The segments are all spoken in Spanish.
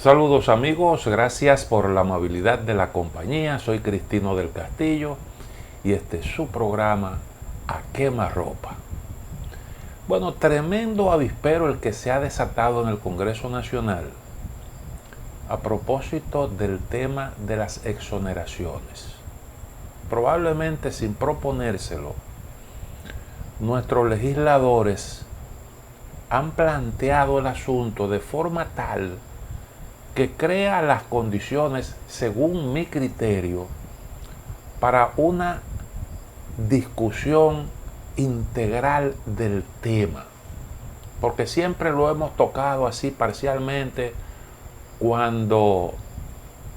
Saludos amigos, gracias por la amabilidad de la compañía. Soy Cristino del Castillo y este es su programa A Quemarropa. Bueno, tremendo avispero el que se ha desatado en el Congreso Nacional a propósito del tema de las exoneraciones. Probablemente sin proponérselo, nuestros legisladores han planteado el asunto de forma tal que crea las condiciones, según mi criterio, para una discusión integral del tema. Porque siempre lo hemos tocado así parcialmente cuando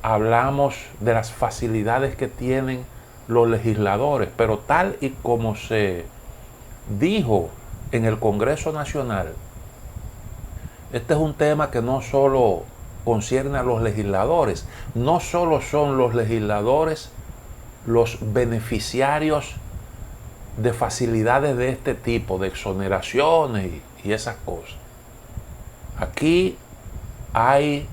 hablamos de las facilidades que tienen los legisladores, pero tal y como se dijo en el Congreso Nacional, este es un tema que no solo concierne a los legisladores, no solo son los legisladores los beneficiarios de facilidades de este tipo, de exoneraciones y esas cosas. Aquí hay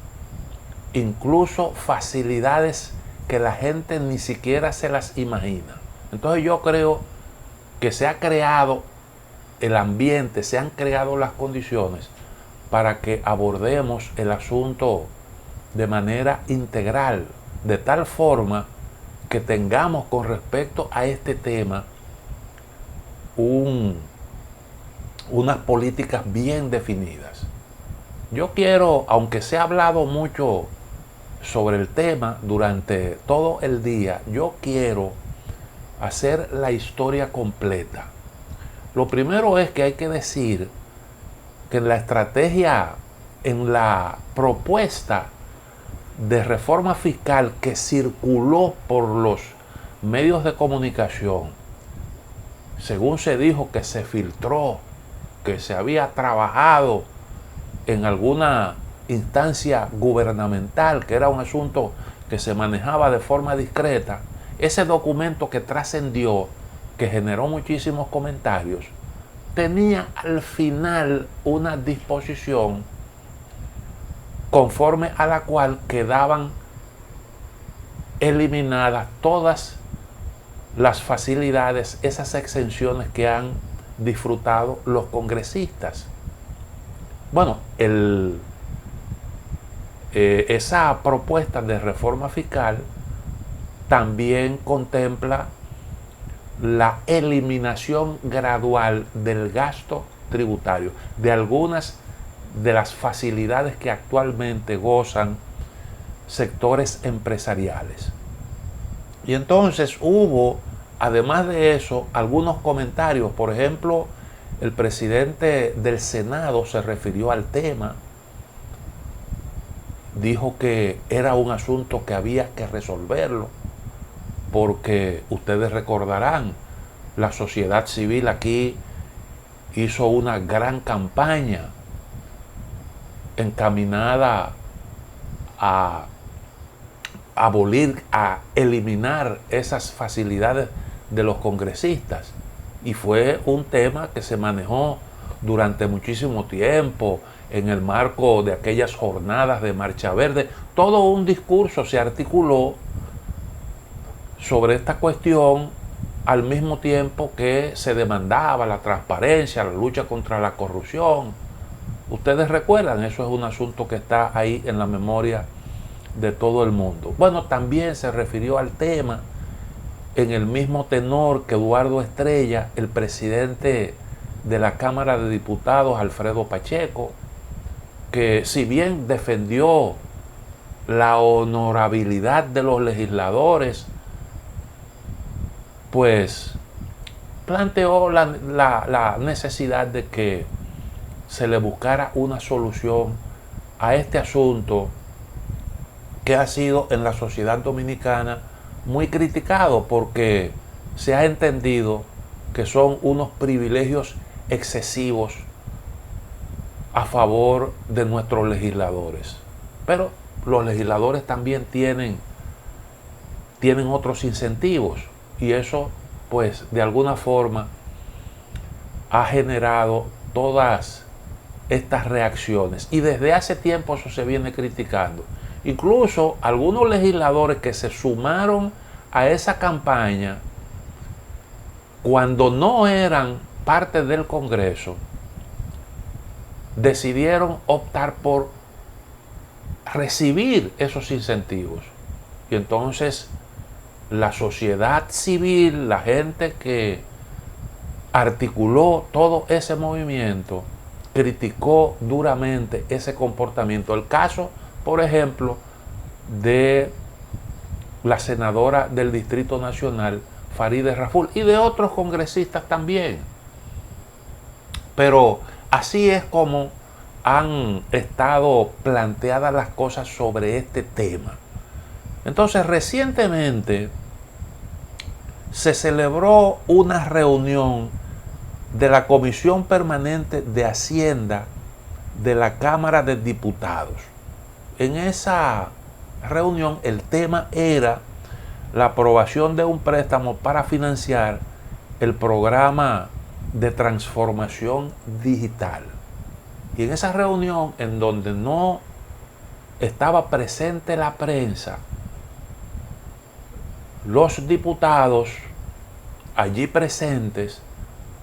incluso facilidades que la gente ni siquiera se las imagina. Entonces yo creo que se ha creado el ambiente, se han creado las condiciones para que abordemos el asunto de manera integral, de tal forma que tengamos con respecto a este tema unas políticas bien definidas. Yo quiero, aunque se ha hablado mucho sobre el tema durante todo el día, yo quiero hacer la historia completa. Lo primero es que hay que decir que en la estrategia, en la propuesta de reforma fiscal que circuló por los medios de comunicación, según se dijo que se filtró, que se había trabajado en alguna instancia gubernamental, que era un asunto que se manejaba de forma discreta, ese documento que trascendió, que generó muchísimos comentarios, tenía al final una disposición conforme a la cual quedaban eliminadas todas las facilidades, esas exenciones que han disfrutado los congresistas. Bueno, esa propuesta de reforma fiscal también contempla la eliminación gradual del gasto tributario, de algunas de las facilidades que actualmente gozan sectores empresariales. Y entonces hubo, además de eso, algunos comentarios. Por ejemplo, el presidente del Senado se refirió al tema, dijo que era un asunto que había que resolverlo, porque ustedes recordarán, la sociedad civil aquí hizo una gran campaña encaminada a abolir, a eliminar esas facilidades de los congresistas. Y fue un tema que se manejó durante muchísimo tiempo en el marco de aquellas jornadas de Marcha Verde. Todo un discurso se articuló sobre esta cuestión, al mismo tiempo que se demandaba la transparencia, la lucha contra la corrupción. Ustedes recuerdan, eso es un asunto que está ahí en la memoria de todo el mundo. Bueno, también se refirió al tema en el mismo tenor que Eduardo Estrella, el presidente de la Cámara de Diputados, Alfredo Pacheco, que si bien defendió la honorabilidad de los legisladores, pues planteó la necesidad de que se le buscara una solución a este asunto que ha sido en la sociedad dominicana muy criticado, porque se ha entendido que son unos privilegios excesivos a favor de nuestros legisladores. Pero los legisladores también tienen otros incentivos, y eso pues de alguna forma ha generado todas estas reacciones. Y desde hace tiempo eso se viene criticando. Incluso algunos legisladores que se sumaron a esa campaña cuando no eran parte del Congreso, decidieron optar por recibir esos incentivos. Y entonces la sociedad civil, la gente que articuló todo ese movimiento, criticó duramente ese comportamiento. El caso, por ejemplo, de la senadora del Distrito Nacional, Farideh Raful, y de otros congresistas también. Pero así es como han estado planteadas las cosas sobre este tema. Entonces, recientemente se celebró una reunión de la Comisión Permanente de Hacienda de la Cámara de Diputados. En esa reunión el tema era la aprobación de un préstamo para financiar el programa de transformación digital. Y en esa reunión, en donde no estaba presente la prensa, los diputados allí presentes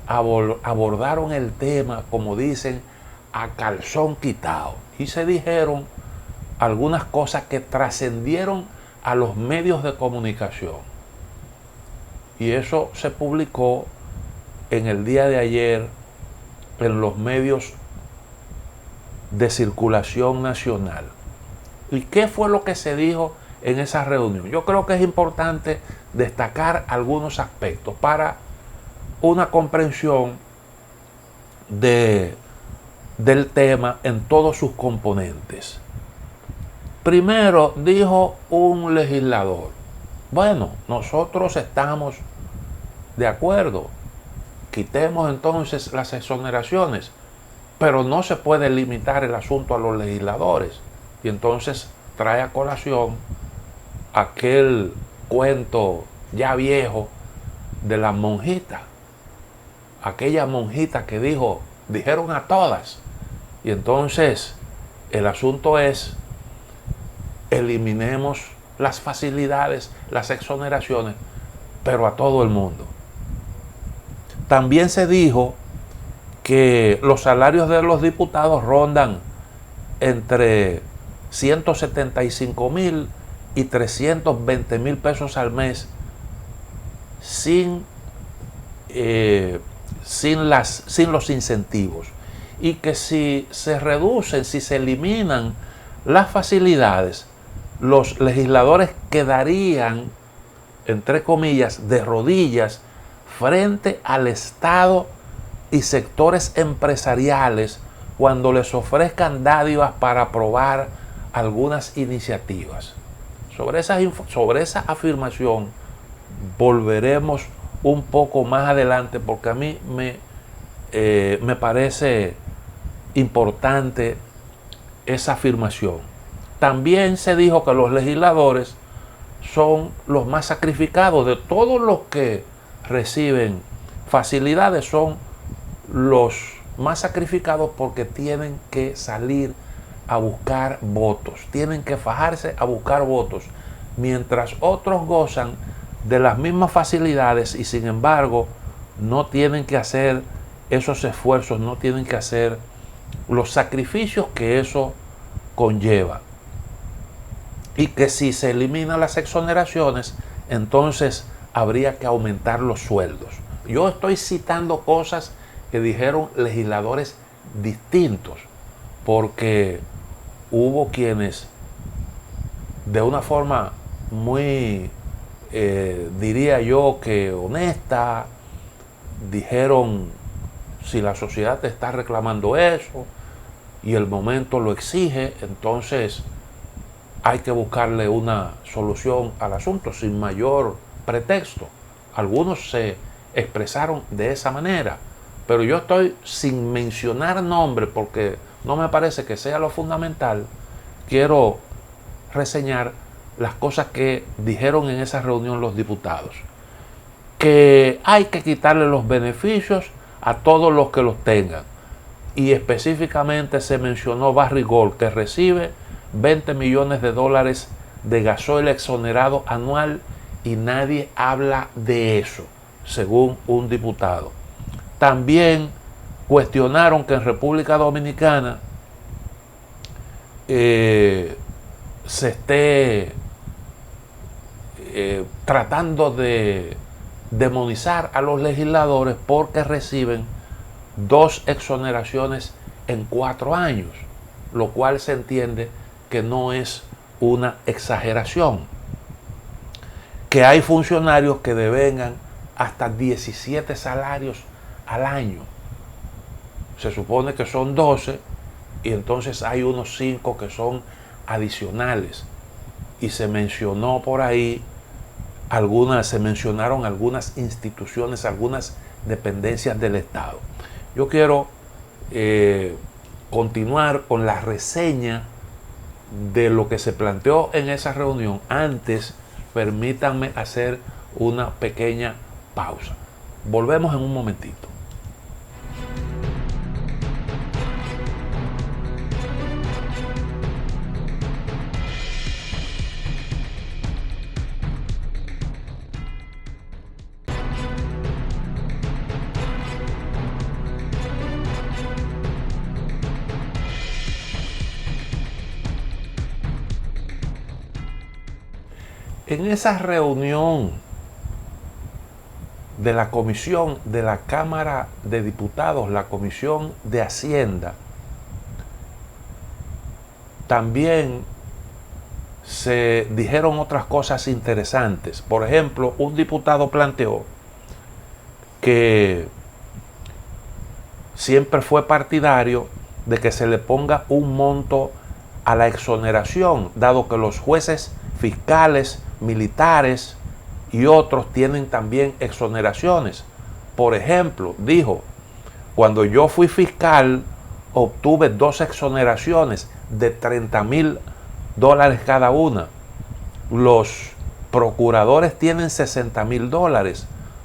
abordaron el tema, como dicen, a calzón quitado. Y se dijeron algunas cosas que trascendieron a los medios de comunicación. Y eso se publicó en el día de ayer en los medios de circulación nacional. ¿Y qué fue lo que se dijo en esa reunión? Yo creo que es importante destacar algunos aspectos para una comprensión del tema en todos sus componentes. Primero dijo un legislador: bueno, nosotros estamos de acuerdo, quitemos entonces las exoneraciones, pero no se puede limitar el asunto a los legisladores. Y entonces trae a colación aquel cuento ya viejo de la monjita, aquella monjita que dijeron a todas. Y entonces el asunto es: eliminemos las facilidades, las exoneraciones, pero a todo el mundo. También se dijo que los salarios de los diputados rondan entre 175,000 y 320,000 pesos al mes sin los incentivos, y que si se reducen, si se eliminan las facilidades, los legisladores quedarían, entre comillas, de rodillas frente al Estado y sectores empresariales cuando les ofrezcan dádivas para aprobar algunas iniciativas. Sobre esa afirmación volveremos un poco más adelante, porque a mí me parece importante esa afirmación. También se dijo que los legisladores son los más sacrificados de todos los que reciben facilidades, son los más sacrificados porque tienen que salir a buscar votos, tienen que fajarse a buscar votos, mientras otros gozan de las mismas facilidades y sin embargo no tienen que hacer esos esfuerzos, no tienen que hacer los sacrificios que eso conlleva. Y que si se eliminan las exoneraciones, entonces habría que aumentar los sueldos. Yo estoy citando cosas que dijeron legisladores distintos, porque hubo quienes de una forma muy, diría yo que honesta, dijeron: si la sociedad te está reclamando eso y el momento lo exige, entonces hay que buscarle una solución al asunto sin mayor pretexto. Algunos se expresaron de esa manera, pero yo estoy, sin mencionar nombre porque no me parece que sea lo fundamental, quiero reseñar las cosas que dijeron en esa reunión los diputados. Que hay que quitarle los beneficios a todos los que los tengan. y específicamente se mencionó Barrigold, que recibe 20 millones de dólares de gasoil exonerado anual y nadie habla de eso, según un diputado. También cuestionaron que en República Dominicana se esté tratando de demonizar a los legisladores porque reciben 2 exoneraciones en 4 años, lo cual se entiende que no es una exageración. Que hay funcionarios que devengan hasta 17 salarios al año. Se supone que son 12 y entonces hay unos 5 que son adicionales. Y se mencionó por ahí se mencionaron algunas instituciones, algunas dependencias del Estado. Yo quiero continuar con la reseña de lo que se planteó en esa reunión. Antes, permítanme hacer una pequeña pausa. Volvemos en un momentito. En esa reunión de la comisión de la Cámara de Diputados, la Comisión de Hacienda, también se dijeron otras cosas interesantes. Por ejemplo, un diputado planteó que siempre fue partidario de que se le ponga un monto a la exoneración, dado que los jueces fiscales, militares y otros tienen también exoneraciones. Por ejemplo, dijo, cuando yo fui fiscal obtuve 2 exoneraciones de $30,000 cada una. Los procuradores tienen $60,000.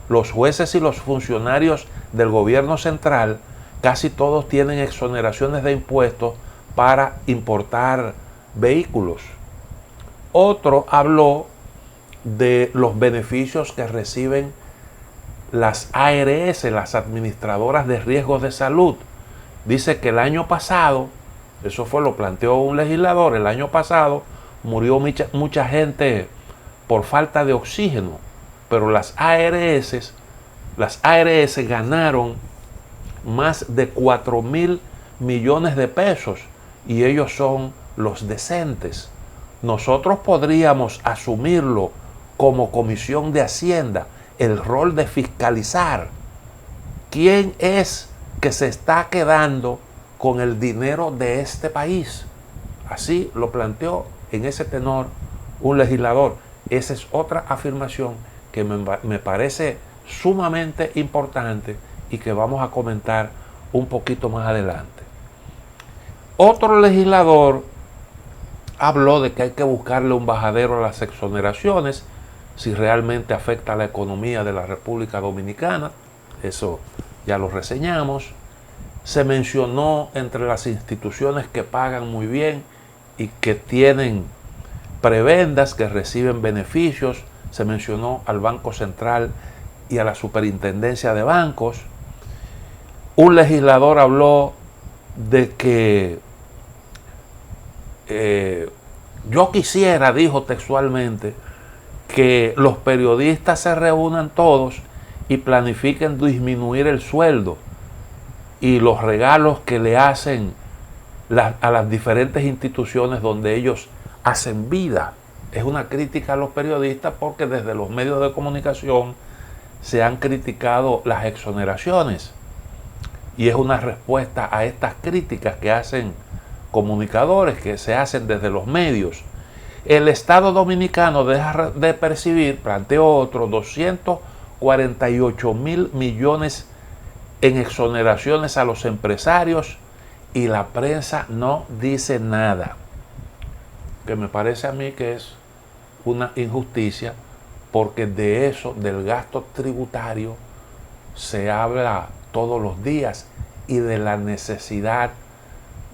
Los jueces y los funcionarios del gobierno central casi todos tienen exoneraciones de impuestos para importar vehículos. Otro habló de los beneficios que reciben las ARS, las administradoras de riesgos de salud. Dice que el año pasado, eso lo planteó un legislador, el año pasado murió mucha gente por falta de oxígeno, pero las ARS ganaron más de 4,000 millones de pesos y ellos son los decentes. Nosotros podríamos asumirlo como Comisión de Hacienda, el rol de fiscalizar quién es que se está quedando con el dinero de este país. Así lo planteó en ese tenor un legislador. Esa es otra afirmación que me parece sumamente importante y que vamos a comentar un poquito más adelante. Otro legislador habló de que hay que buscarle un bajadero a las exoneraciones si realmente afecta a la economía de la República Dominicana. Eso ya lo reseñamos. Se mencionó entre las instituciones que pagan muy bien y que tienen prebendas, que reciben beneficios. Se mencionó al Banco Central y a la Superintendencia de Bancos. Un legislador habló de que yo quisiera, dijo textualmente, que los periodistas se reúnan todos y planifiquen disminuir el sueldo y los regalos que le hacen a las diferentes instituciones donde ellos hacen vida. Es una crítica a los periodistas porque desde los medios de comunicación se han criticado las exoneraciones y es una respuesta a estas críticas que hacen comunicadores, que se hacen desde los medios. El Estado Dominicano deja de percibir, planteó otro, 248,000 millones en exoneraciones a los empresarios y la prensa no dice nada, que me parece a mí que es una injusticia, porque de eso, del gasto tributario, se habla todos los días y de la necesidad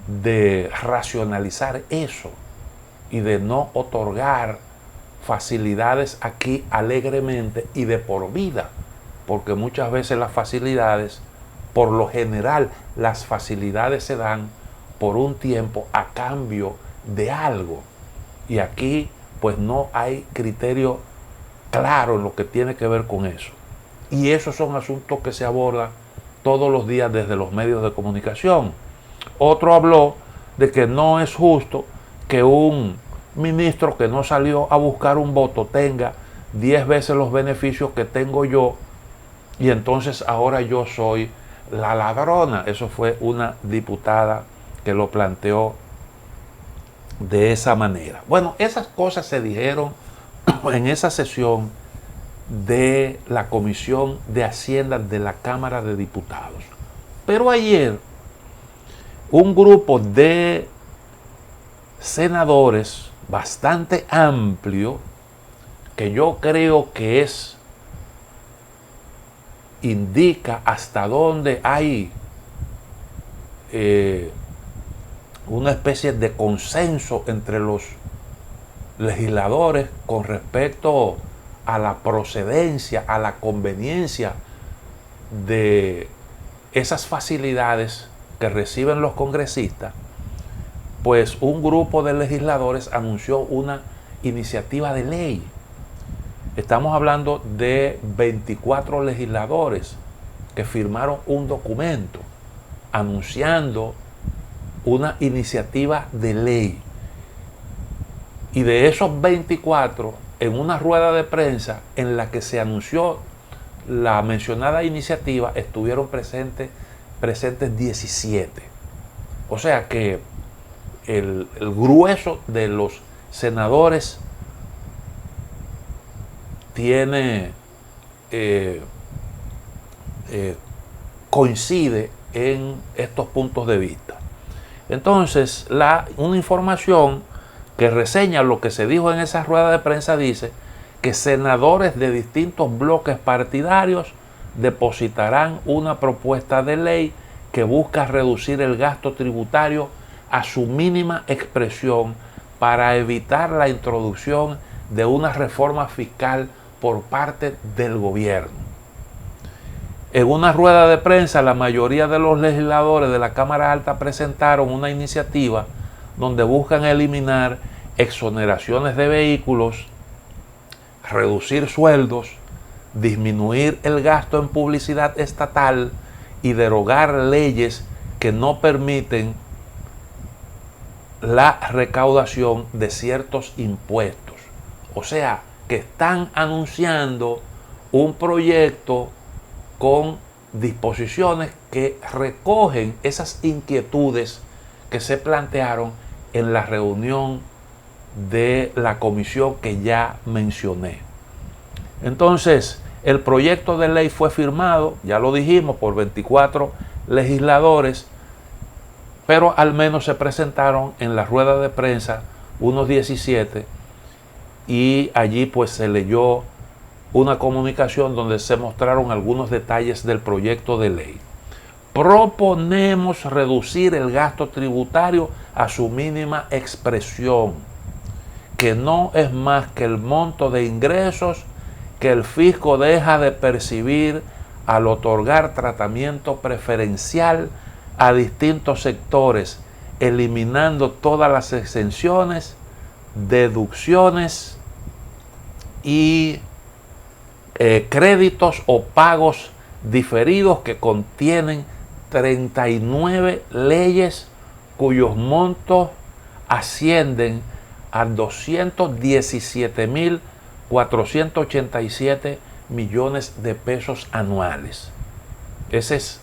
de racionalizar eso y de no otorgar facilidades aquí alegremente y de por vida, porque muchas veces las facilidades, por lo general, las facilidades se dan por un tiempo a cambio de algo, y aquí pues no hay criterio claro en lo que tiene que ver con eso, y esos son asuntos que se abordan todos los días desde los medios de comunicación. Otro habló de que no es justo que un ministro que no salió a buscar un voto tenga 10 veces los beneficios que tengo yo, y entonces ahora yo soy la ladrona. Eso fue una diputada que lo planteó de esa manera. Bueno, esas cosas se dijeron en esa sesión de la Comisión de Hacienda de la Cámara de Diputados. Pero ayer un grupo de senadores bastante amplio, que yo creo que indica hasta dónde hay una especie de consenso entre los legisladores con respecto a la procedencia, a la conveniencia de esas facilidades que reciben los congresistas, pues un grupo de legisladores anunció una iniciativa de ley. Estamos hablando de 24 legisladores que firmaron un documento anunciando una iniciativa de ley. Y de esos 24, en una rueda de prensa en la que se anunció la mencionada iniciativa, estuvieron presentes 17. O sea que el grueso de los senadores coincide en estos puntos de vista. Entonces, una información que reseña lo que se dijo en esa rueda de prensa dice que senadores de distintos bloques partidarios depositarán una propuesta de ley que busca reducir el gasto tributario a su mínima expresión para evitar la introducción de una reforma fiscal por parte del gobierno. En una rueda de prensa, la mayoría de los legisladores de la Cámara Alta presentaron una iniciativa donde buscan eliminar exoneraciones de vehículos, reducir sueldos, disminuir el gasto en publicidad estatal y derogar leyes que no permiten la recaudación de ciertos impuestos. O sea, que están anunciando un proyecto con disposiciones que recogen esas inquietudes que se plantearon en la reunión de la comisión que ya mencioné. Entonces, el proyecto de ley fue firmado, ya lo dijimos, por 24 legisladores, pero al menos se presentaron en la rueda de prensa unos 17, y allí pues se leyó una comunicación donde se mostraron algunos detalles del proyecto de ley. Proponemos reducir el gasto tributario a su mínima expresión, que no es más que el monto de ingresos que el fisco deja de percibir al otorgar tratamiento preferencial a distintos sectores, eliminando todas las exenciones, deducciones y créditos o pagos diferidos que contienen 39 leyes cuyos montos ascienden a 217.487 millones de pesos anuales. Ese es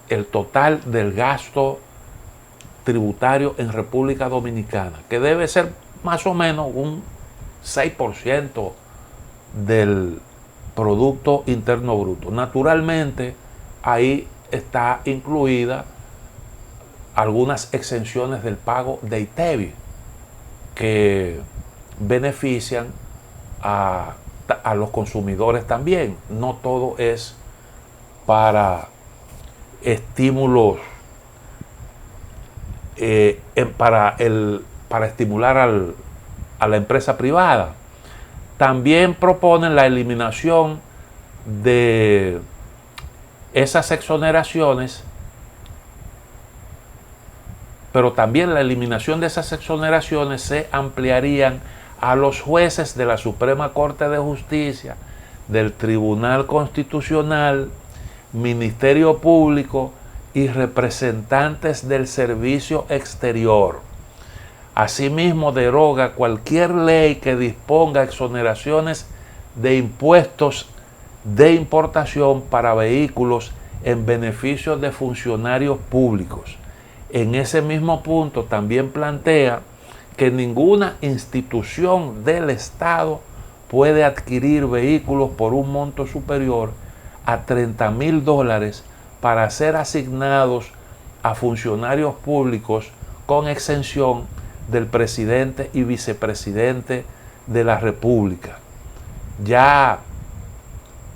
el total del gasto tributario en República Dominicana, que debe ser más o menos un 6% del Producto Interno Bruto. Naturalmente, ahí está incluida algunas exenciones del pago de ITEVI que benefician a los consumidores también. No todo es para estímulos para estimular a la empresa privada. También proponen la eliminación de esas exoneraciones, pero también la eliminación de esas exoneraciones se ampliarían a los jueces de la Suprema Corte de Justicia, del Tribunal Constitucional, Ministerio Público y representantes del Servicio Exterior. Asimismo, deroga cualquier ley que disponga exoneraciones de impuestos de importación para vehículos en beneficio de funcionarios públicos. En ese mismo punto también plantea que ninguna institución del Estado puede adquirir vehículos por un monto superior a $30,000 para ser asignados a funcionarios públicos con exención del presidente y vicepresidente de la República. Ya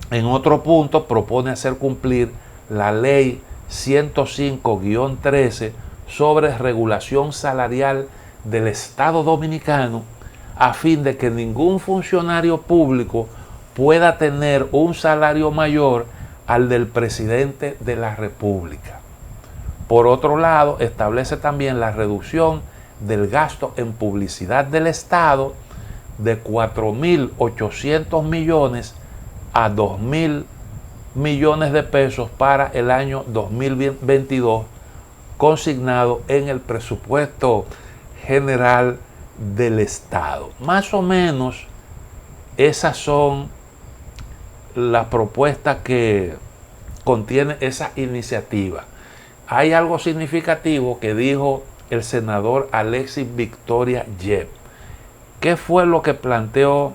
en otro punto propone hacer cumplir la ley 105-13 sobre regulación salarial del Estado Dominicano, a fin de que ningún funcionario público pueda tener un salario mayor al del presidente de la República. Por otro lado, establece también la reducción del gasto en publicidad del Estado de 4.800 millones a 2.000 millones de pesos para el año 2022, consignado en el presupuesto general del Estado. Más o menos esas son las propuestas que contiene esa iniciativa. Hay algo significativo que dijo el senador Alexis Victoria Yep. ¿Qué fue lo que planteó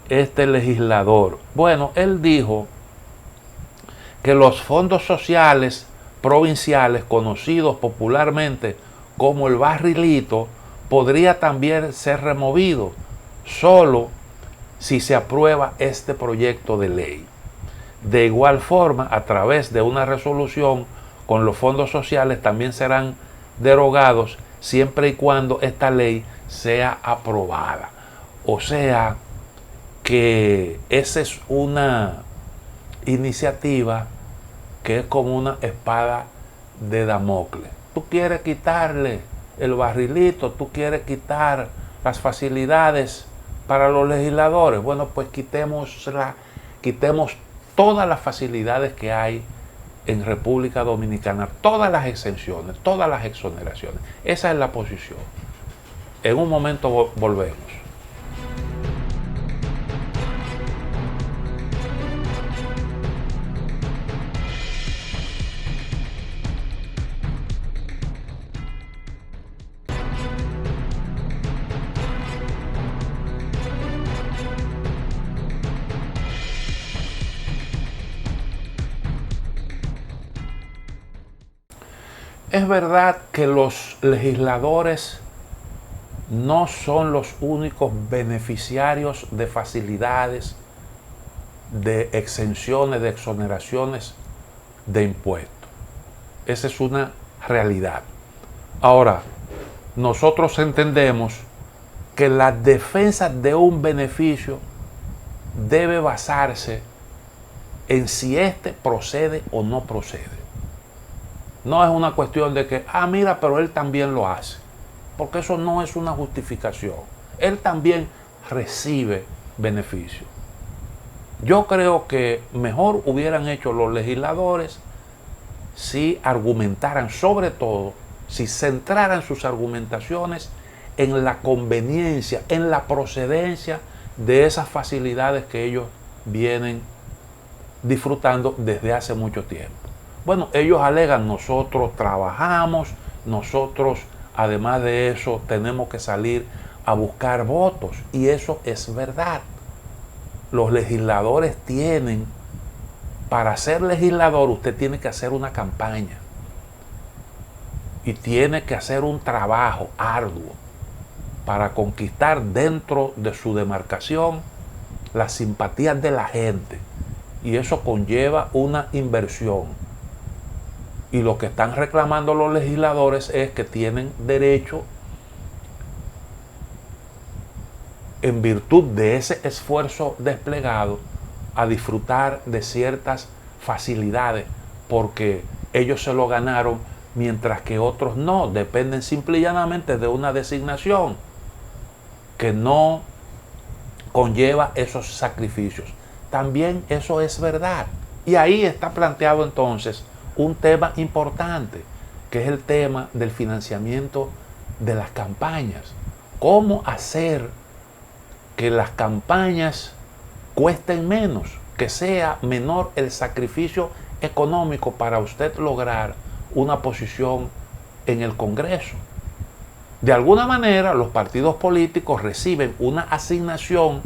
este legislador? Bueno, él dijo que los fondos sociales provinciales, conocidos popularmente como el barrilito, podría también ser removido solo si se aprueba este proyecto de ley. De igual forma, a través de una resolución, con los fondos sociales también serán derogados siempre y cuando esta ley sea aprobada. O sea que esa es una iniciativa que es como una espada de Damocles. Tú quieres quitarle el barrilito, tú quieres quitar las facilidades para los legisladores. Bueno, pues quitemos todas las facilidades que hay en República Dominicana, todas las exenciones, todas las exoneraciones. Esa es la posición. En un momento volvemos. Es verdad que los legisladores no son los únicos beneficiarios de facilidades, de exenciones, de exoneraciones de impuestos. Esa es una realidad. Ahora, nosotros entendemos que la defensa de un beneficio debe basarse en si éste procede o no procede. No es una cuestión de que, mira, pero él también lo hace. Porque eso no es una justificación. Él también recibe beneficio. Yo creo que mejor hubieran hecho los legisladores si argumentaran, sobre todo, si centraran sus argumentaciones en la conveniencia, en la procedencia de esas facilidades que ellos vienen disfrutando desde hace mucho tiempo. Bueno, ellos alegan, nosotros trabajamos, nosotros además de eso tenemos que salir a buscar votos, y eso es verdad. Los legisladores tienen, para ser legislador usted tiene que hacer una campaña y tiene que hacer un trabajo arduo para conquistar dentro de su demarcación las simpatías de la gente, y eso conlleva una inversión. Y lo que están reclamando los legisladores es que tienen derecho, en virtud de ese esfuerzo desplegado, a disfrutar de ciertas facilidades, porque ellos se lo ganaron, mientras que otros no, dependen simple y llanamente de una designación que no conlleva esos sacrificios. También eso es verdad. Y ahí está planteado entonces un tema importante, que es el tema del financiamiento de las campañas. ¿Cómo hacer que las campañas cuesten menos, que sea menor el sacrificio económico para usted lograr una posición en el Congreso? De alguna manera, los partidos políticos reciben una asignación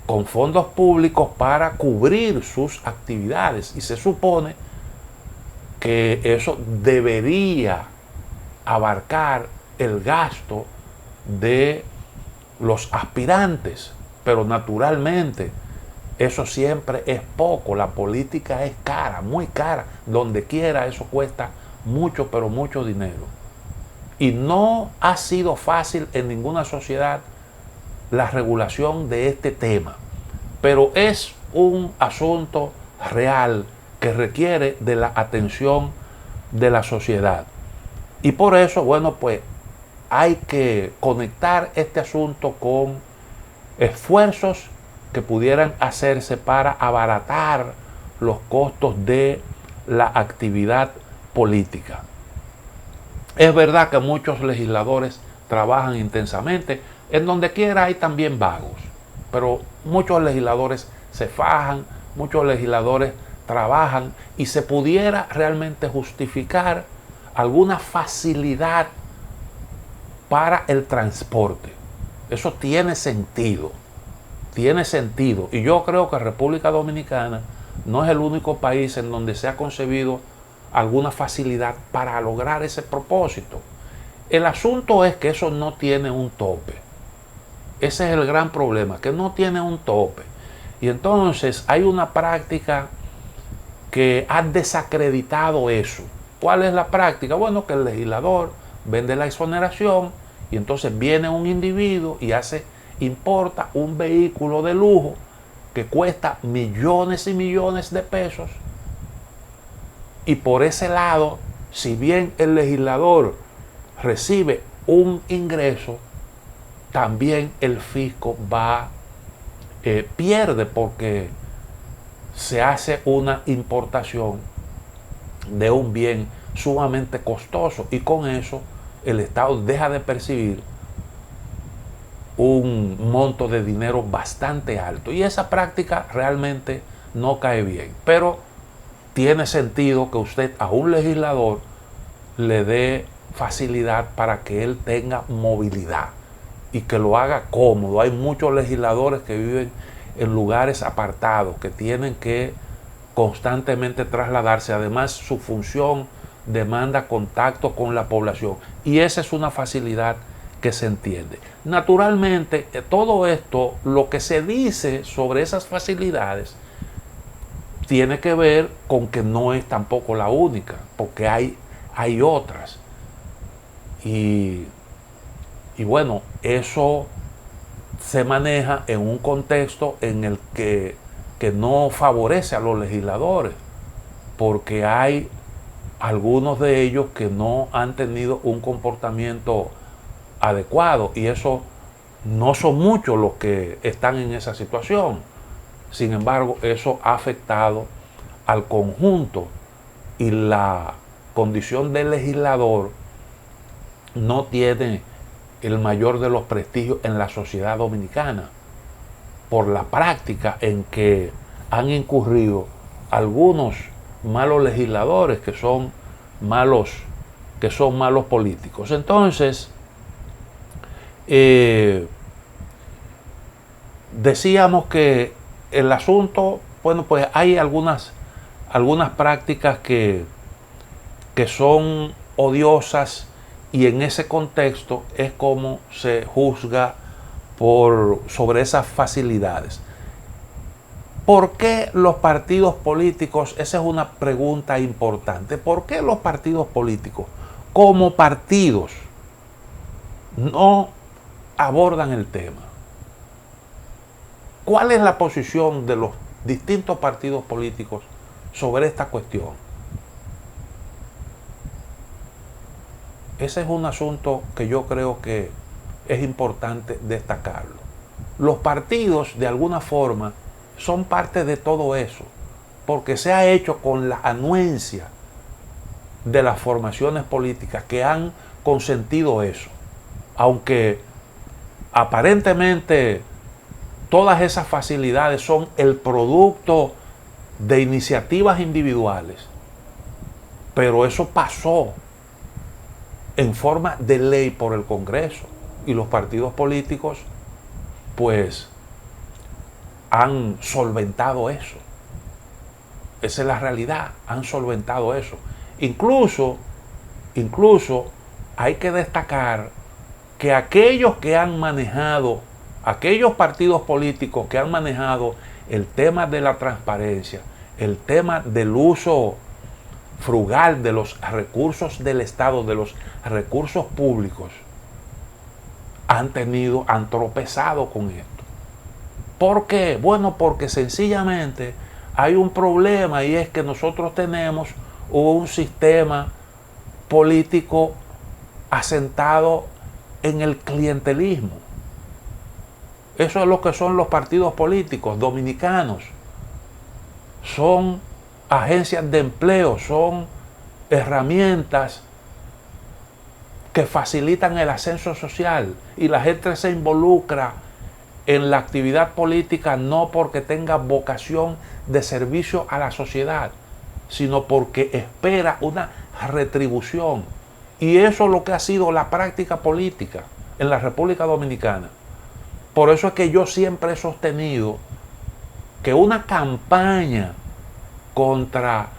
con fondos públicos para cubrir sus actividades, y se supone que eso debería abarcar el gasto de los aspirantes, pero naturalmente eso siempre es poco. La política es cara, muy cara, donde quiera eso cuesta mucho, pero mucho dinero. Y no ha sido fácil en ninguna sociedad la regulación de este tema, pero es un asunto real que requiere de la atención de la sociedad. Y por eso, bueno, pues hay que conectar este asunto con esfuerzos que pudieran hacerse para abaratar los costos de la actividad política. Es verdad que muchos legisladores trabajan intensamente, en donde quiera hay también vagos, pero muchos legisladores se fajan, muchos legisladores trabajan, y se pudiera realmente justificar alguna facilidad para el transporte. Eso tiene sentido, y yo creo que República Dominicana no es el único país en donde se ha concebido alguna facilidad para lograr ese propósito. El asunto es que eso no tiene un tope. Ese es el gran problema, que no tiene un tope. Y entonces hay una práctica que ha desacreditado eso. ¿Cuál es la práctica? Bueno, que el legislador vende la exoneración, y entonces viene un individuo y importa un vehículo de lujo que cuesta millones y millones de pesos. Y por ese lado, si bien el legislador recibe un ingreso, también el fisco pierde, porque se hace una importación de un bien sumamente costoso, y con eso el Estado deja de percibir un monto de dinero bastante alto, y esa práctica realmente no cae bien. Pero tiene sentido que usted a un legislador le dé facilidad para que él tenga movilidad y que lo haga cómodo. Hay muchos legisladores que viven en lugares apartados, que tienen que constantemente trasladarse. Además, su función demanda contacto con la población, y esa es una facilidad que se entiende. Naturalmente, todo esto, lo que se dice sobre esas facilidades, tiene que ver con que no es tampoco la única, porque hay otras. Y bueno, eso se maneja en un contexto en el que no favorece a los legisladores, porque hay algunos de ellos que no han tenido un comportamiento adecuado, y eso no son muchos los que están en esa situación. Sin embargo, eso ha afectado al conjunto, y la condición del legislador no tiene el mayor de los prestigios en la sociedad dominicana, por la práctica en que han incurrido algunos malos legisladores que son malos políticos. Entonces, decíamos que el asunto, bueno, pues hay algunas prácticas que son odiosas, y en ese contexto es como se juzga sobre esas facilidades. ¿Por qué los partidos políticos? Esa es una pregunta importante. ¿Por qué los partidos políticos, como partidos, no abordan el tema? ¿Cuál es la posición de los distintos partidos políticos sobre esta cuestión? Ese es un asunto que yo creo que es importante destacarlo. Los partidos, de alguna forma, son parte de todo eso, porque se ha hecho con la anuencia de las formaciones políticas que han consentido eso. Aunque aparentemente todas esas facilidades son el producto de iniciativas individuales, pero eso pasó en forma de ley por el Congreso, y los partidos políticos pues han solventado eso. Esa es la realidad, han solventado eso. Incluso hay que destacar que aquellos partidos políticos que han manejado el tema de la transparencia, el tema del uso frugal de los recursos del Estado, de los recursos públicos, han tropezado con esto. ¿Por qué? Bueno, porque sencillamente hay un problema, y es que nosotros tenemos un sistema político asentado en el clientelismo. Eso es lo que son los partidos políticos dominicanos. Son agencias de empleo, son herramientas que facilitan el ascenso social, y la gente se involucra en la actividad política no porque tenga vocación de servicio a la sociedad, sino porque espera una retribución. Y eso es lo que ha sido la práctica política en la República Dominicana. Por eso es que yo siempre he sostenido que una campaña contra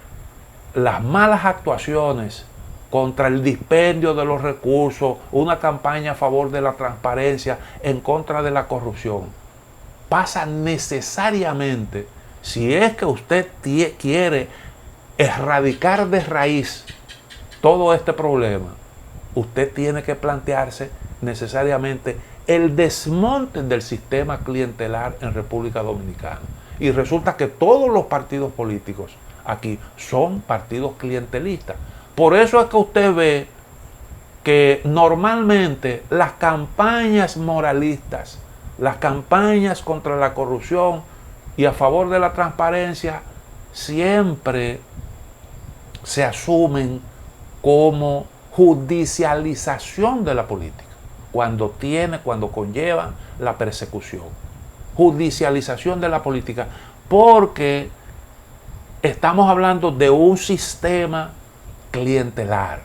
las malas actuaciones, contra el dispendio de los recursos, una campaña a favor de la transparencia, en contra de la corrupción, pasa necesariamente, si es que usted quiere erradicar de raíz todo este problema, usted tiene que plantearse necesariamente el desmonte del sistema clientelar en República Dominicana. Y resulta que todos los partidos políticos aquí son partidos clientelistas. Por eso es que usted ve que normalmente las campañas moralistas, las campañas contra la corrupción y a favor de la transparencia, siempre se asumen como judicialización de la política, cuando conlleva la persecución. Judicialización de la política, porque estamos hablando de un sistema clientelar.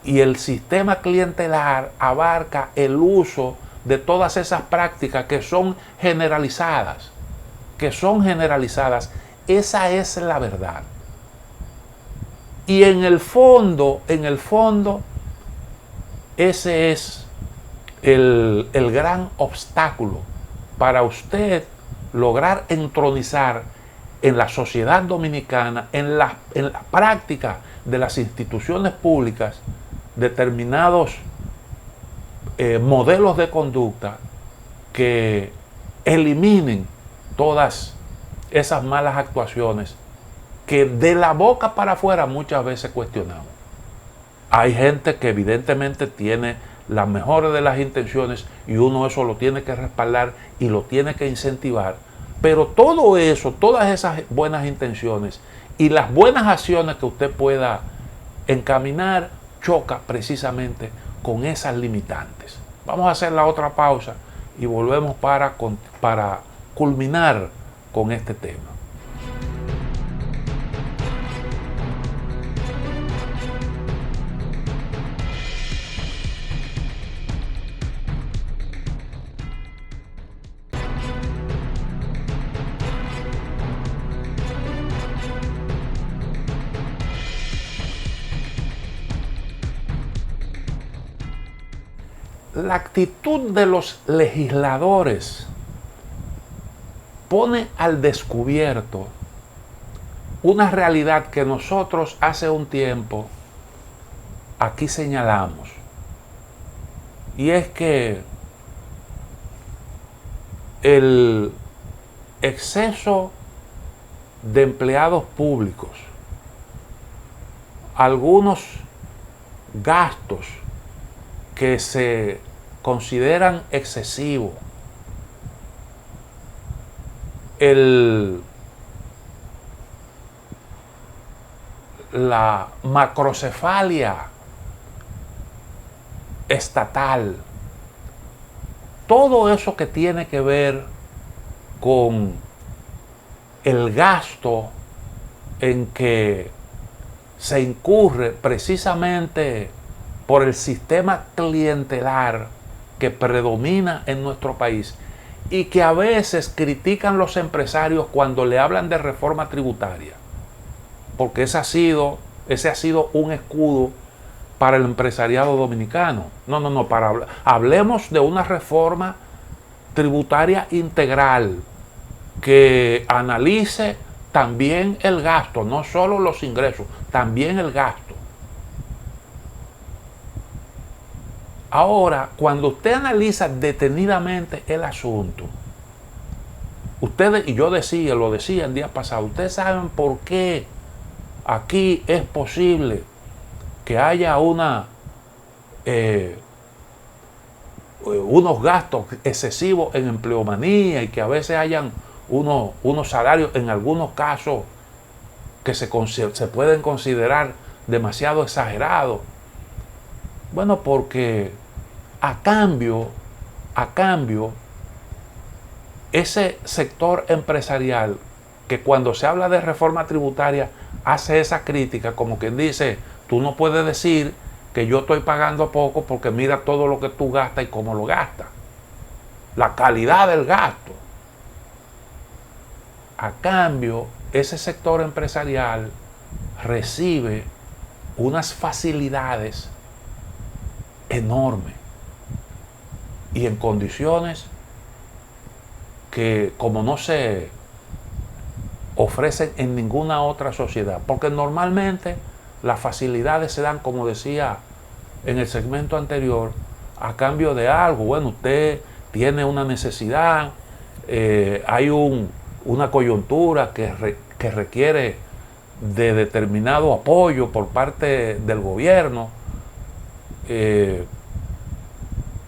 Y el sistema clientelar abarca el uso de todas esas prácticas que son generalizadas. Esa es la verdad. Y en el fondo, ese es el gran obstáculo para usted lograr entronizar en la sociedad dominicana, en la práctica de las instituciones públicas, determinados modelos de conducta que eliminen todas esas malas actuaciones que de la boca para afuera muchas veces cuestionamos. Hay gente que evidentemente tiene las mejores de las intenciones, y uno eso lo tiene que respaldar y lo tiene que incentivar. Pero todo eso, todas esas buenas intenciones y las buenas acciones que usted pueda encaminar, choca precisamente con esas limitantes. Vamos a hacer la otra pausa y volvemos para culminar con este tema. La actitud de los legisladores pone al descubierto una realidad que nosotros hace un tiempo aquí señalamos. Y es que el exceso de empleados públicos, algunos gastos que se consideran excesivos, la macrocefalia estatal, todo eso que tiene que ver con el gasto en que se incurre precisamente por el sistema clientelar que predomina en nuestro país y que a veces critican los empresarios cuando le hablan de reforma tributaria, porque ese ha sido un escudo para el empresariado dominicano. No, hablemos de una reforma tributaria integral que analice también el gasto, no solo los ingresos, también el gasto. Ahora, cuando usted analiza detenidamente el asunto, ustedes, y yo lo decía el día pasado, ustedes saben por qué aquí es posible que haya unos gastos excesivos en empleomanía y que a veces hayan unos salarios en algunos casos que se pueden considerar demasiado exagerados. Bueno, porque a cambio, ese sector empresarial que cuando se habla de reforma tributaria hace esa crítica, como quien dice, tú no puedes decir que yo estoy pagando poco porque mira todo lo que tú gastas y cómo lo gastas. La calidad del gasto. A cambio, ese sector empresarial recibe unas facilidades enormes y en condiciones que como no se ofrecen en ninguna otra sociedad, porque normalmente las facilidades se dan, como decía en el segmento anterior, a cambio de algo. Bueno, usted tiene una necesidad, hay una coyuntura que requiere de determinado apoyo por parte del gobierno,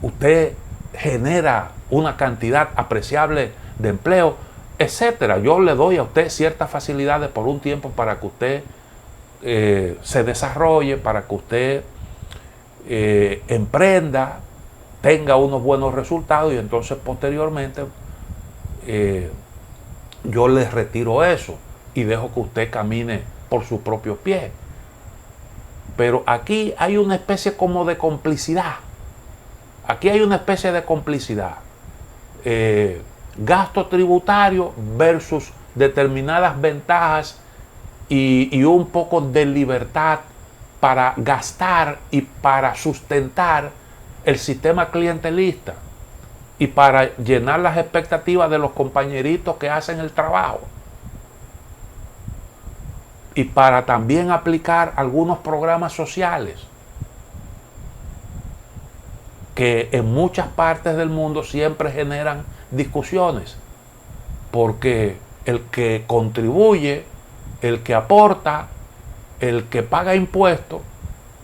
usted genera una cantidad apreciable de empleo, etcétera. Yo le doy a usted ciertas facilidades por un tiempo para que usted se desarrolle, para que usted emprenda, tenga unos buenos resultados y entonces posteriormente yo le retiro eso y dejo que usted camine por sus propios pies. Pero aquí hay una especie como de complicidad. Aquí hay una especie de complicidad. Gasto tributario versus determinadas ventajas y un poco de libertad para gastar y para sustentar el sistema clientelista y para llenar las expectativas de los compañeritos que hacen el trabajo y para también aplicar algunos programas sociales que en muchas partes del mundo siempre generan discusiones, porque el que contribuye, el que aporta, el que paga impuestos,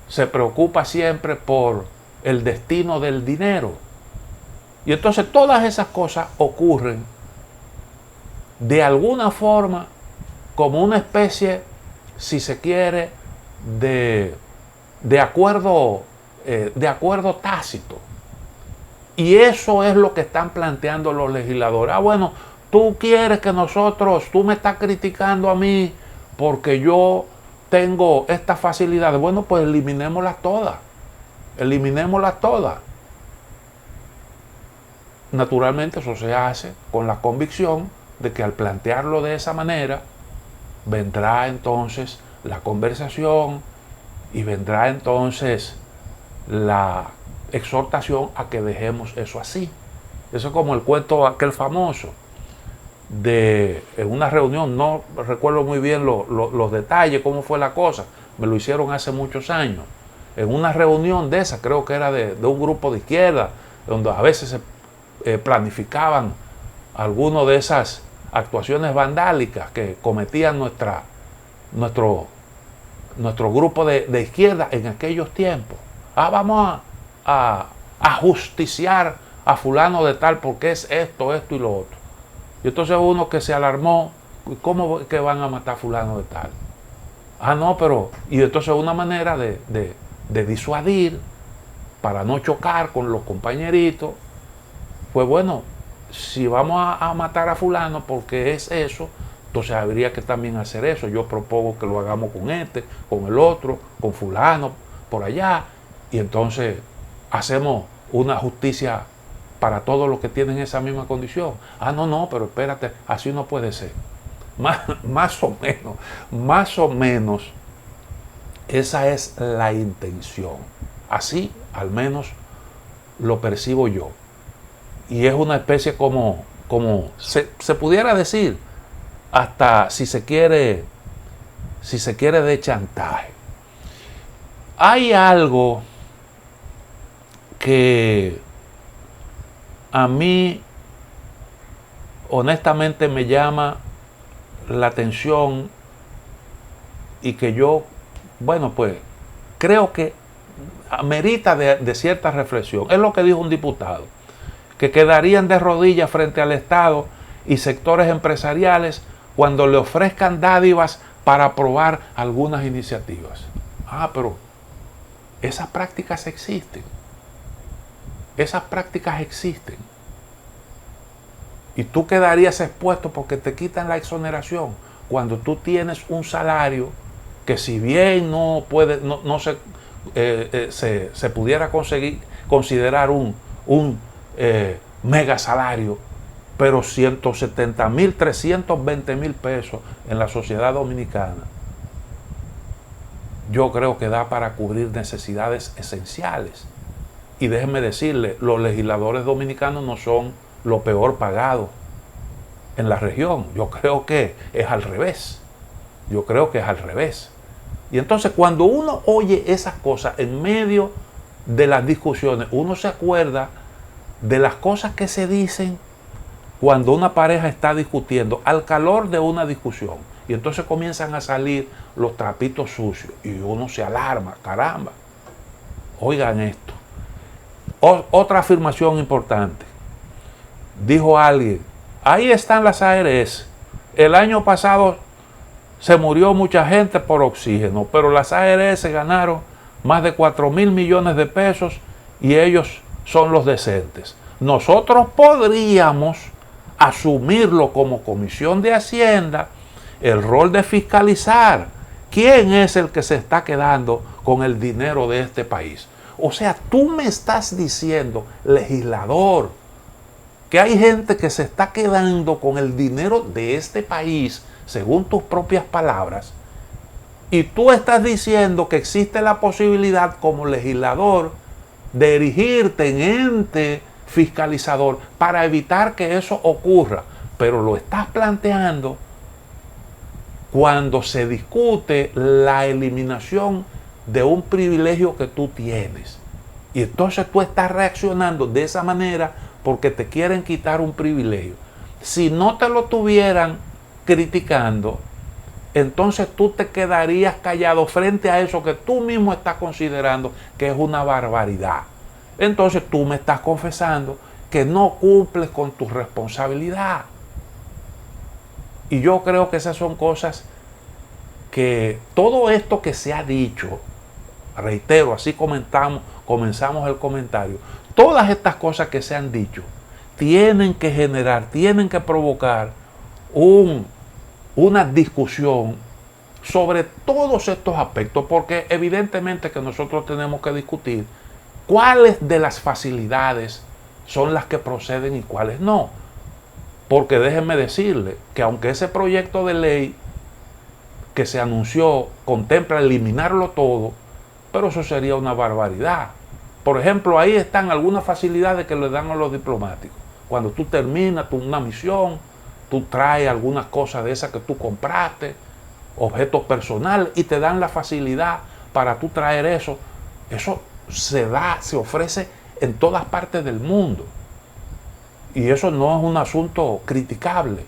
se preocupa siempre por el destino del dinero. Y entonces todas esas cosas ocurren de alguna forma como una especie, si se quiere, de acuerdo tácito. Y eso es lo que están planteando los legisladores. Ah, bueno, tú quieres que tú me estás criticando a mí porque yo tengo estas facilidades. Bueno, pues eliminémoslas todas. Eliminémoslas todas. Naturalmente eso se hace con la convicción de que al plantearlo de esa manera, vendrá entonces la conversación y vendrá entonces la exhortación a que dejemos eso así. Eso es como el cuento aquel famoso en una reunión, no recuerdo muy bien los detalles, cómo fue la cosa, me lo hicieron hace muchos años, en una reunión de esa, creo que era de un grupo de izquierda, donde a veces se planificaban algunas de esas actuaciones vandálicas que cometían nuestro grupo de izquierda en aquellos tiempos. Vamos a justiciar a fulano de tal porque es esto, esto y lo otro. Y entonces uno que se alarmó, ¿cómo que van a matar a fulano de tal? No, pero... Y entonces una manera de disuadir, para no chocar con los compañeritos, pues bueno, si vamos a matar a fulano porque es eso, entonces habría que también hacer eso. Yo propongo que lo hagamos con este, con el otro, con fulano, por allá, y entonces hacemos una justicia para todos los que tienen esa misma condición. No, pero espérate, así no puede ser. Más o menos, esa es la intención. Así, al menos, lo percibo yo. Y es una especie como se pudiera decir, hasta si se quiere de chantaje. Hay algo que a mí honestamente me llama la atención y que yo, bueno, pues creo que amerita de cierta reflexión. Es lo que dijo un diputado, que quedarían de rodillas frente al Estado y sectores empresariales cuando le ofrezcan dádivas para aprobar algunas iniciativas. Pero esas prácticas existen. Esas prácticas existen. Y tú quedarías expuesto porque te quitan la exoneración cuando tú tienes un salario que, si bien no se pudiera considerar un mega salario, pero 170,000, 320,000 pesos en la sociedad dominicana, yo creo que da para cubrir necesidades esenciales. Y déjenme decirle, los legisladores dominicanos no son lo peor pagado en la región. Yo creo que es al revés. Y entonces, cuando uno oye esas cosas en medio de las discusiones, uno se acuerda de las cosas que se dicen cuando una pareja está discutiendo al calor de una discusión. Y entonces comienzan a salir los trapitos sucios y uno se alarma. Caramba, oigan esto. Otra afirmación importante. Dijo alguien, ahí están las ARS. El año pasado se murió mucha gente por oxígeno, pero las ARS ganaron más de 4,000 millones de pesos y ellos son los decentes. Nosotros podríamos asumirlo como Comisión de Hacienda, el rol de fiscalizar quién es el que se está quedando con el dinero de este país. O sea, tú me estás diciendo, legislador, que hay gente que se está quedando con el dinero de este país, según tus propias palabras, y tú estás diciendo que existe la posibilidad como legislador de erigirte en ente fiscalizador para evitar que eso ocurra, pero lo estás planteando cuando se discute la eliminación de un privilegio que tú tienes. Y entonces tú estás reaccionando de esa manera porque te quieren quitar un privilegio. Si no te lo tuvieran criticando, entonces tú te quedarías callado frente a eso que tú mismo estás considerando que es una barbaridad. Entonces tú me estás confesando que no cumples con tu responsabilidad. Y yo creo que esas son cosas que todo esto que se ha dicho, reitero, así comenzamos el comentario, todas estas cosas que se han dicho tienen que generar, tienen que provocar una discusión sobre todos estos aspectos, porque evidentemente que nosotros tenemos que discutir cuáles de las facilidades son las que proceden y cuáles no. Porque déjenme decirle que aunque ese proyecto de ley que se anunció contempla eliminarlo todo, pero eso sería una barbaridad. Por ejemplo, ahí están algunas facilidades que le dan a los diplomáticos. Cuando tú terminas una misión tú traes algunas cosas de esas que tú compraste, objetos personales, y te dan la facilidad para tú traer eso. Eso se da, se ofrece en todas partes del mundo. Y eso no es un asunto criticable.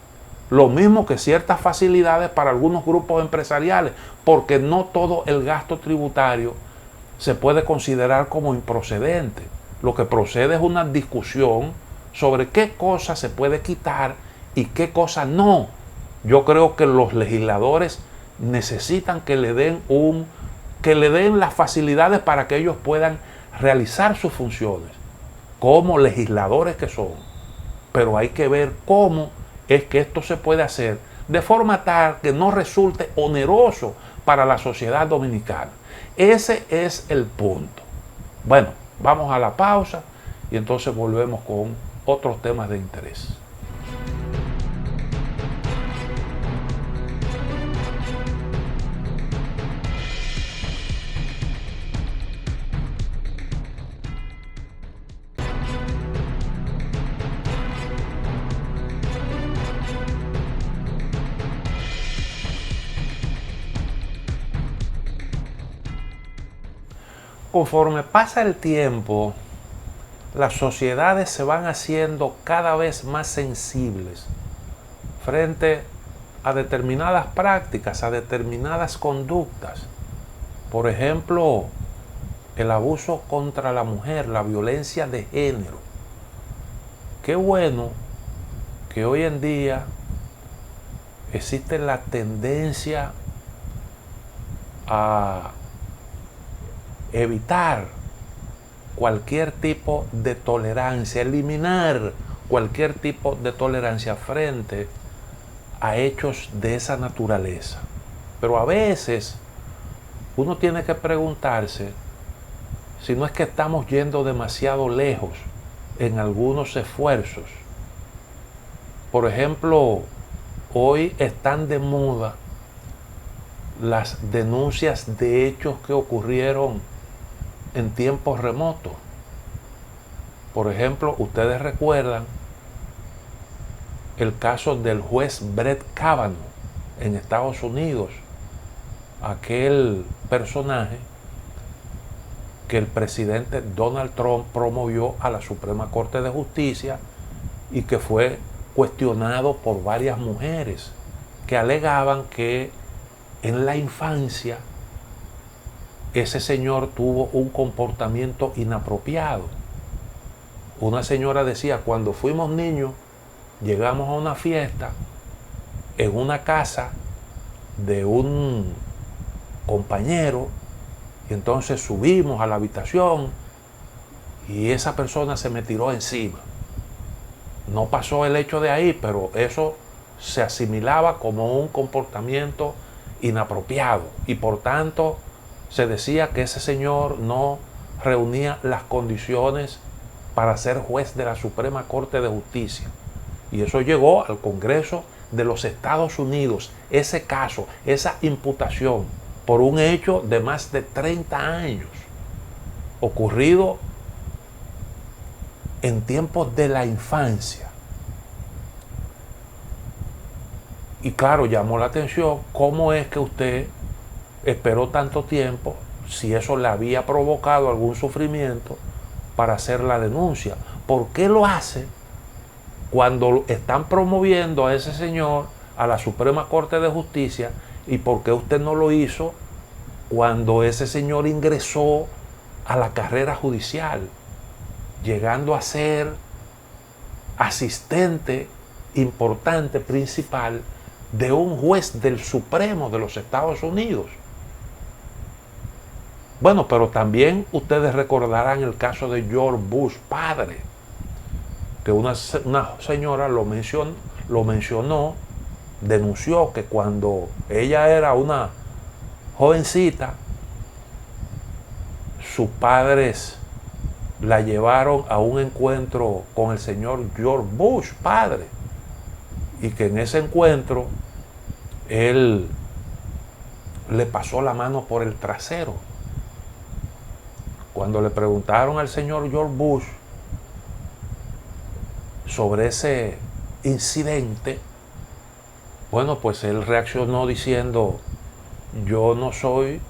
Lo mismo que ciertas facilidades para algunos grupos empresariales, porque no todo el gasto tributario se puede considerar como improcedente. Lo que procede es una discusión sobre qué cosa se puede quitar y qué cosa no. Yo creo que los legisladores necesitan que le den las facilidades para que ellos puedan realizar sus funciones como legisladores que son. Pero hay que ver cómo es que esto se puede hacer de forma tal que no resulte oneroso para la sociedad dominicana. Ese es el punto. Bueno, vamos a la pausa y entonces volvemos con otros temas de interés. Conforme pasa el tiempo, las sociedades se van haciendo cada vez más sensibles frente a determinadas prácticas, a determinadas conductas. Por ejemplo, el abuso contra la mujer, la violencia de género. Qué bueno que hoy en día existe la tendencia a evitar cualquier tipo de tolerancia, eliminar cualquier tipo de tolerancia frente a hechos de esa naturaleza. Pero a veces uno tiene que preguntarse si no es que estamos yendo demasiado lejos en algunos esfuerzos. Por ejemplo, hoy están de moda las denuncias de hechos que ocurrieron en tiempos remotos. Por ejemplo, ustedes recuerdan el caso del juez Brett Kavanaugh en Estados Unidos, aquel personaje que el presidente Donald Trump promovió a la Suprema Corte de Justicia y que fue cuestionado por varias mujeres que alegaban que en la infancia ese señor tuvo un comportamiento inapropiado. Una señora decía, cuando fuimos niños, llegamos a una fiesta en una casa de un compañero y entonces subimos a la habitación y esa persona se me tiró encima. No pasó el hecho de ahí, pero eso se asimilaba como un comportamiento inapropiado y por tanto se decía que ese señor no reunía las condiciones para ser juez de la Suprema Corte de Justicia. Y eso llegó al Congreso de los Estados Unidos, ese caso, esa imputación por un hecho de más de 30 años, ocurrido en tiempos de la infancia. Y claro, llamó la atención cómo es que usted esperó tanto tiempo, si eso le había provocado algún sufrimiento, para hacer la denuncia. ¿Por qué lo hace cuando están promoviendo a ese señor a la Suprema Corte de Justicia? ¿Y por qué usted no lo hizo cuando ese señor ingresó a la carrera judicial, llegando a ser asistente importante, principal, de un juez del Supremo de los Estados Unidos? Bueno, pero también ustedes recordarán el caso de George Bush padre, que una señora lo mencionó, denunció que cuando ella era una jovencita, sus padres la llevaron a un encuentro con el señor George Bush padre, y que en ese encuentro él le pasó la mano por el trasero. Cuando le preguntaron al señor George Bush sobre ese incidente, Bueno, pues él reaccionó diciendo, yo no soy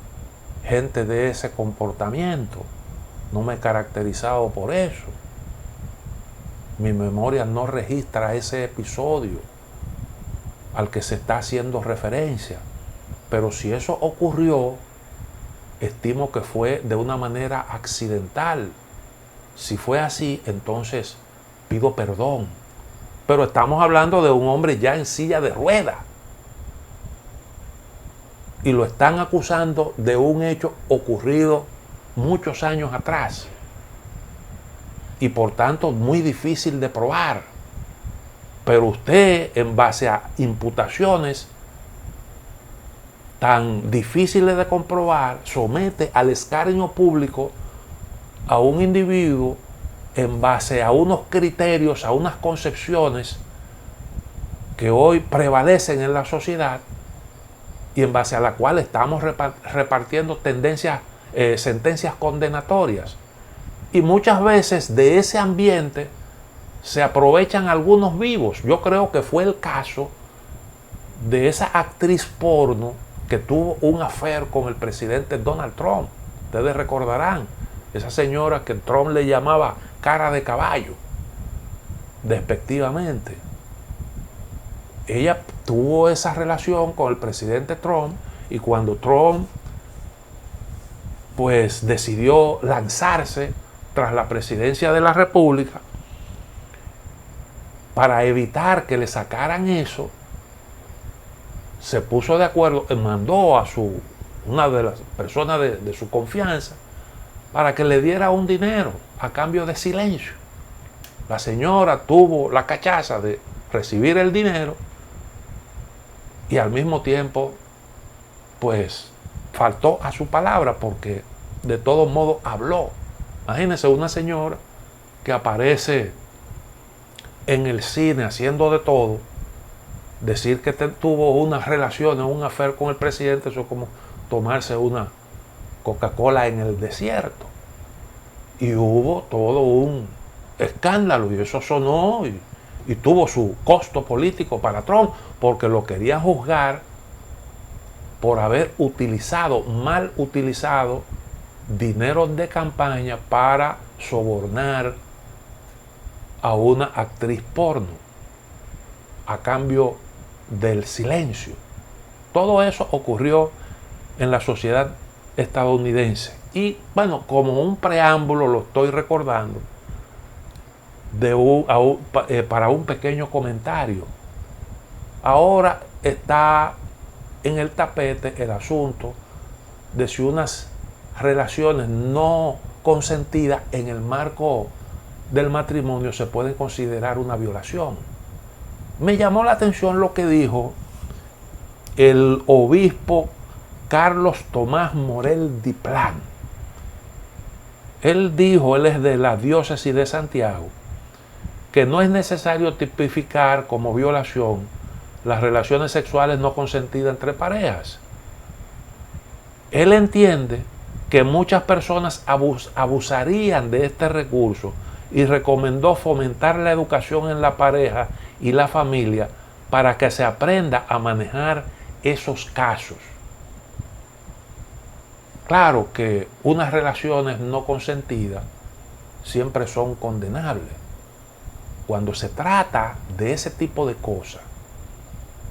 gente de ese comportamiento, no me he caracterizado por eso. Mi memoria no registra ese episodio al que se está haciendo referencia. Pero si eso ocurrió, estimo que fue de una manera accidental. Si fue así, entonces pido perdón. Pero estamos hablando de un hombre ya en silla de ruedas. Y lo están acusando de un hecho ocurrido muchos años atrás. Y por tanto muy difícil de probar. Pero usted, en base a imputaciones tan difíciles de comprobar, somete al escarnio público a un individuo en base a unos criterios, a unas concepciones que hoy prevalecen en la sociedad y en base a la cual estamos repartiendo sentencias condenatorias. Y muchas veces de ese ambiente se aprovechan algunos vivos. Yo creo que fue el caso de esa actriz porno que tuvo un affair con el presidente Donald Trump. Ustedes recordarán, esa señora que Trump le llamaba cara de caballo, despectivamente. Ella tuvo esa relación con el presidente Trump y cuando Trump pues decidió lanzarse tras la presidencia de la República, para evitar que le sacaran eso, se puso de acuerdo y mandó a una de las personas de su confianza para que le diera un dinero a cambio de silencio. La señora tuvo la cachaza de recibir el dinero y al mismo tiempo pues faltó a su palabra porque de todos modos habló. Imagínense una señora que aparece en el cine haciendo de todo, decir que tuvo unas relaciones, un affair con el presidente, eso es como tomarse una Coca-Cola en el desierto. Y hubo todo un escándalo y eso sonó y tuvo su costo político para Trump porque lo querían juzgar por haber mal utilizado dinero de campaña para sobornar a una actriz porno a cambio del silencio. Todo eso ocurrió en la sociedad estadounidense. Y bueno, como un preámbulo lo estoy recordando para un pequeño comentario. Ahora está en el tapete el asunto de si unas relaciones no consentidas en el marco del matrimonio se pueden considerar una violación. Me llamó la atención lo que dijo el obispo Carlos Tomás Morel Diplán. Él es de la diócesis de Santiago, que no es necesario tipificar como violación las relaciones sexuales no consentidas entre parejas. Él entiende que muchas personas abusarían de este recurso y recomendó fomentar la educación en la pareja y la familia para que se aprenda a manejar esos casos. Claro que unas relaciones no consentidas siempre son condenables. Cuando se trata de ese tipo de cosas,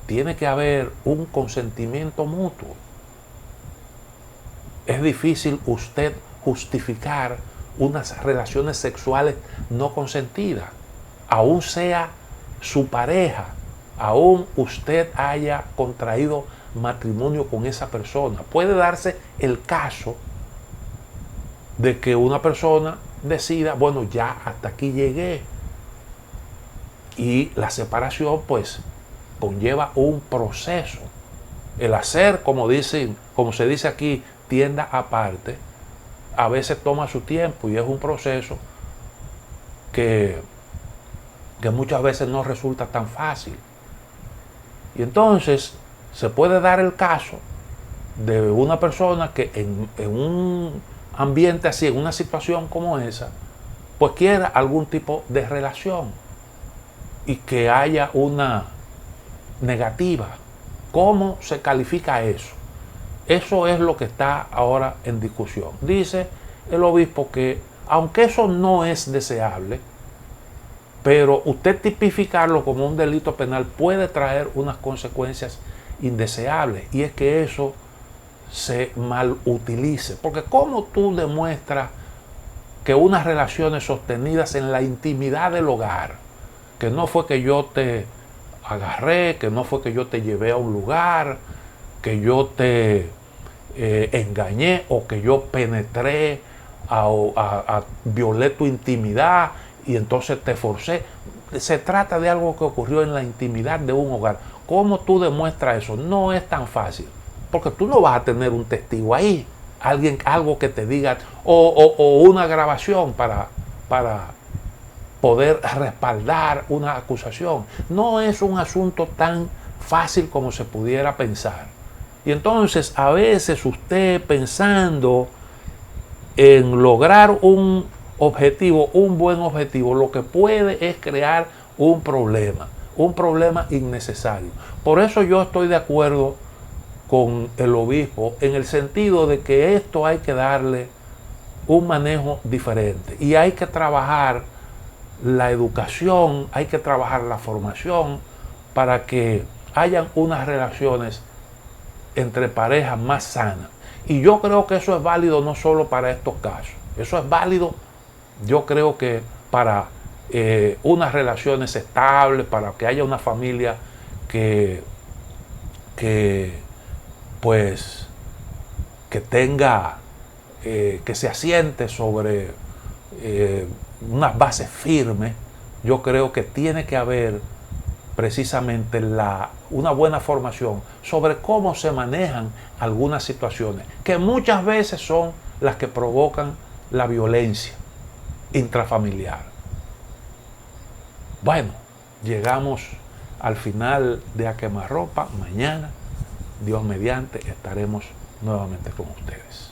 tiene que haber un consentimiento mutuo. Es difícil usted justificar unas relaciones sexuales no consentidas, aún sea su pareja, aún usted haya contraído matrimonio con esa persona. Puede darse el caso de que una persona decida, bueno, ya hasta aquí llegué. Y la separación pues conlleva un proceso. El hacer, como se dice aquí, tienda aparte, a veces toma su tiempo y es un proceso que muchas veces no resulta tan fácil. Y entonces se puede dar el caso de una persona que en un ambiente así, en una situación como esa, pues quiera algún tipo de relación y que haya una negativa. ¿Cómo se califica eso? Eso es lo que está ahora en discusión. Dice el obispo que, aunque eso no es deseable, pero usted tipificarlo como un delito penal puede traer unas consecuencias indeseables, y es que eso se malutilice. Porque ¿cómo tú demuestras que unas relaciones sostenidas en la intimidad del hogar, que no fue que yo te agarré, que no fue que yo te llevé a un lugar, que yo te engañé o que yo penetré, violé tu intimidad y entonces te forcé? Se trata de algo que ocurrió en la intimidad de un hogar. ¿Cómo tú demuestras eso? No es tan fácil, porque tú no vas a tener un testigo ahí, algo que te diga, o una grabación para poder respaldar una acusación. No es un asunto tan fácil como se pudiera pensar. Y entonces a veces usted, pensando en lograr un objetivo, un buen objetivo, lo que puede es crear un problema innecesario. Por eso yo estoy de acuerdo con el obispo en el sentido de que esto hay que darle un manejo diferente y hay que trabajar la educación, hay que trabajar la formación para que hayan unas relaciones entre parejas más sanas. Y yo creo que eso es válido no solo para estos casos, eso es válido, yo creo que para unas relaciones estables, para que haya una familia que tenga, que se asiente sobre unas bases firmes. Yo creo que tiene que haber precisamente una buena formación sobre cómo se manejan algunas situaciones, que muchas veces son las que provocan la violencia intrafamiliar. Bueno, llegamos al final de A Quemarropa. Mañana, Dios mediante, estaremos nuevamente con ustedes.